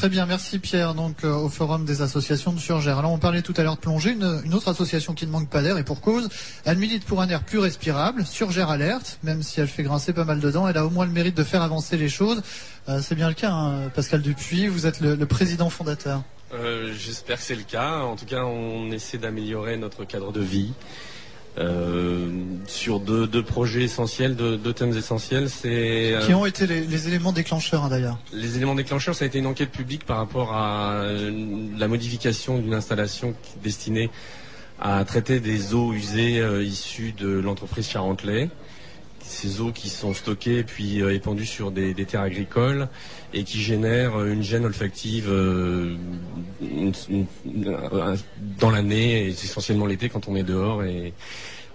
Très bien, merci Pierre. Donc au Forum des associations de Surgères. Alors on parlait tout à l'heure de plongée, une autre association qui ne manque pas d'air et pour cause. Elle milite pour un air plus respirable, Surgères Alerte, même si elle fait grincer pas mal de dents, elle a au moins le mérite de faire avancer les choses. C'est bien le cas, hein, Pascal Dupuis, vous êtes le président fondateur. J'espère que c'est le cas. En tout cas, on essaie d'améliorer notre cadre de vie. Sur deux projets essentiels, deux thèmes essentiels, qui ont été les éléments déclencheurs, hein, d'ailleurs. Les éléments déclencheurs, ça a été une enquête publique par rapport à la modification d'une installation destinée à traiter des eaux usées issues de l'entreprise Charentais. Ces eaux qui sont stockées puis épandues sur des terres agricoles et qui génèrent une gêne olfactive dans l'année, et essentiellement l'été quand on est dehors. Et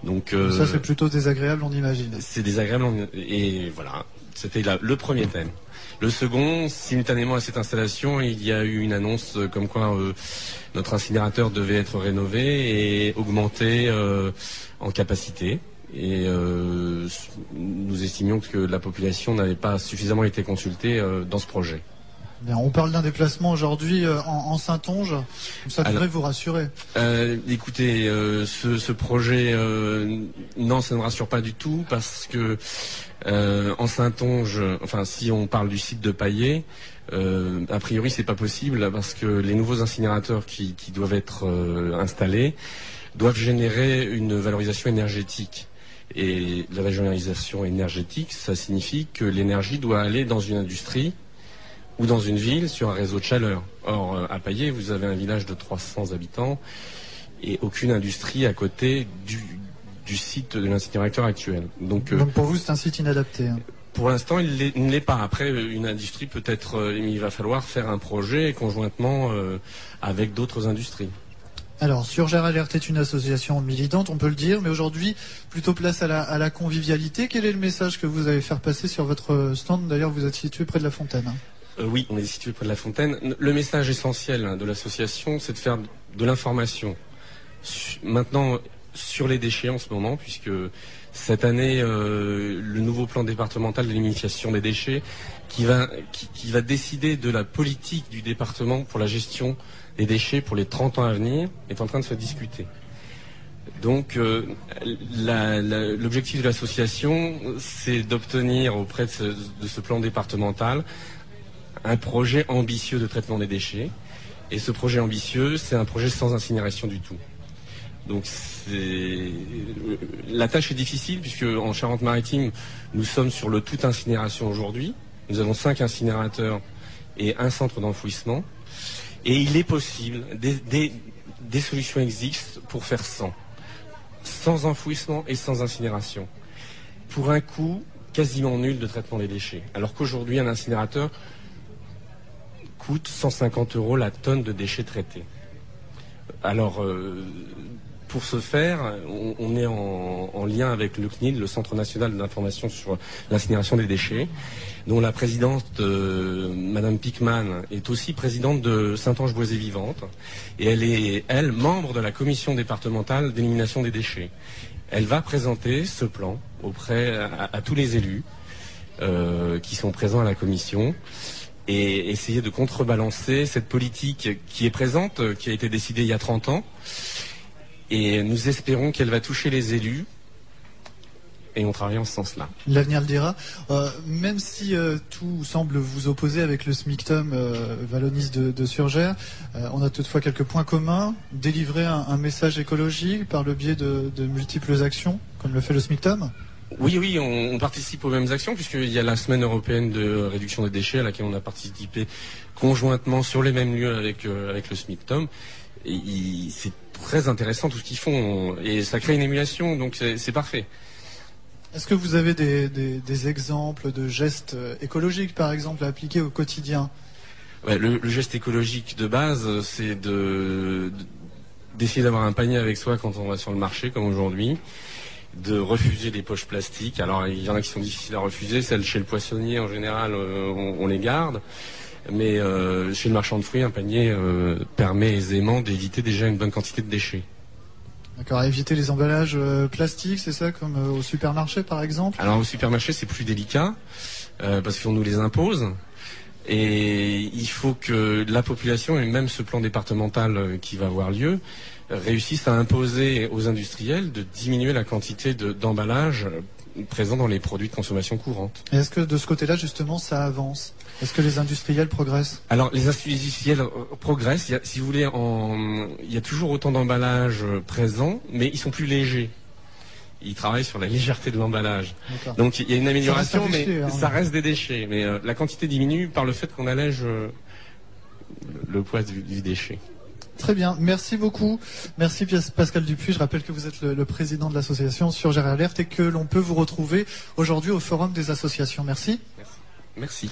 donc ça c'est plutôt désagréable, on imagine. C'est désagréable et voilà, c'était le premier thème. Le second, simultanément à cette installation, il y a eu une annonce comme quoi notre incinérateur devait être rénové et augmenté en capacité. Et nous estimions que la population n'avait pas suffisamment été consultée dans ce projet. Bien, on parle d'un déplacement aujourd'hui en Saintonge, ça devrait vous rassurer. Écoutez, ce projet, non, ça ne rassure pas du tout parce que en Saintonge, enfin si on parle du site de Paillé, a priori c'est pas possible parce que les nouveaux incinérateurs qui doivent être installés doivent générer une valorisation énergétique. Et la valorisation énergétique, ça signifie que l'énergie doit aller dans une industrie ou dans une ville sur un réseau de chaleur. Or, à Paillé, vous avez un village de 300 habitants et aucune industrie à côté du site de l'incinérateur actuel. Donc pour vous, c'est un site inadapté, hein. Pour l'instant, il ne l'est pas. Après, une industrie peut-être, il va falloir faire un projet conjointement avec d'autres industries. Alors, Surgères Alerte est une association militante, on peut le dire, mais aujourd'hui, plutôt place à la convivialité. Quel est le message que vous allez faire passer sur votre stand? D'ailleurs, vous êtes situé près de la Fontaine. Oui, on est situé près de la Fontaine. Le message essentiel de l'association, c'est de faire de l'information. Maintenant, sur les déchets en ce moment, puisque cette année, le nouveau plan départemental d'élimination des déchets, qui va décider de la politique du département pour la gestion des déchets pour les 30 ans à venir, est en train de se discuter. Donc l'objectif de l'association, c'est d'obtenir auprès de ce plan départemental un projet ambitieux de traitement des déchets. Et ce projet ambitieux, c'est un projet sans incinération du tout. Donc la tâche est difficile puisque en Charente-Maritime, nous sommes sur le tout incinération aujourd'hui. Nous avons 5 incinérateurs et un centre d'enfouissement. Et il est possible, des solutions existent pour faire sans enfouissement et sans incinération, pour un coût quasiment nul de traitement des déchets. Alors qu'aujourd'hui, un incinérateur coûte 150 € la tonne de déchets traités. Alors, pour ce faire, on est en lien avec le CNIL, le Centre national d'information sur l'incinération des déchets, dont la présidente, Madame Pickman, est aussi présidente de Saintonge-Boisée-Vivante, et elle est, membre de la commission départementale d'élimination des déchets. Elle va présenter ce plan auprès à tous les élus qui sont présents à la commission, et essayer de contrebalancer cette politique qui est présente, qui a été décidée il y a 30 ans, et nous espérons qu'elle va toucher les élus, et on travaille en ce sens-là. L'avenir le dira. Même si tout semble vous opposer avec le SMICTOM valloniste de Surgères, on a toutefois quelques points communs. Délivrer un message écologique par le biais de multiples actions, comme le fait le SMICTOM. Oui, on participe aux mêmes actions, puisqu'il y a la semaine européenne de réduction des déchets, à laquelle on a participé conjointement sur les mêmes lieux avec le SMICTOM. Et c'est très intéressant tout ce qu'ils font, et ça crée une émulation, donc c'est parfait. Est-ce que vous avez des exemples de gestes écologiques, par exemple, à appliquer au quotidien? Ouais, le geste écologique de base, c'est d'essayer d'avoir un panier avec soi quand on va sur le marché, comme aujourd'hui, de refuser les poches plastiques. Alors, il y en a qui sont difficiles à refuser, celles chez le poissonnier, en général, on les garde. Mais chez le marchand de fruits, un panier permet aisément d'éviter déjà une bonne quantité de déchets. D'accord, éviter les emballages plastiques, c'est ça, comme au supermarché par exemple? Alors au supermarché c'est plus délicat, parce qu'on nous les impose. Et il faut que la population, et même ce plan départemental qui va avoir lieu, réussissent à imposer aux industriels de diminuer la quantité d'emballage présent dans les produits de consommation courante. Et est-ce que de ce côté-là, justement, ça avance? Est-ce que les industriels progressent? Alors, les industriels progressent. Si vous voulez, il y a toujours autant d'emballages présents, mais ils sont plus légers. Ils travaillent sur la légèreté de l'emballage. Donc, il y a une amélioration, ça reste des déchets. Mais la quantité diminue par le fait qu'on allège le poids du déchet. Très bien, merci beaucoup. Merci Pascal Dupuis. Je rappelle que vous êtes le président de l'association Surgère Alert et que l'on peut vous retrouver aujourd'hui au Forum des associations. Merci. Merci.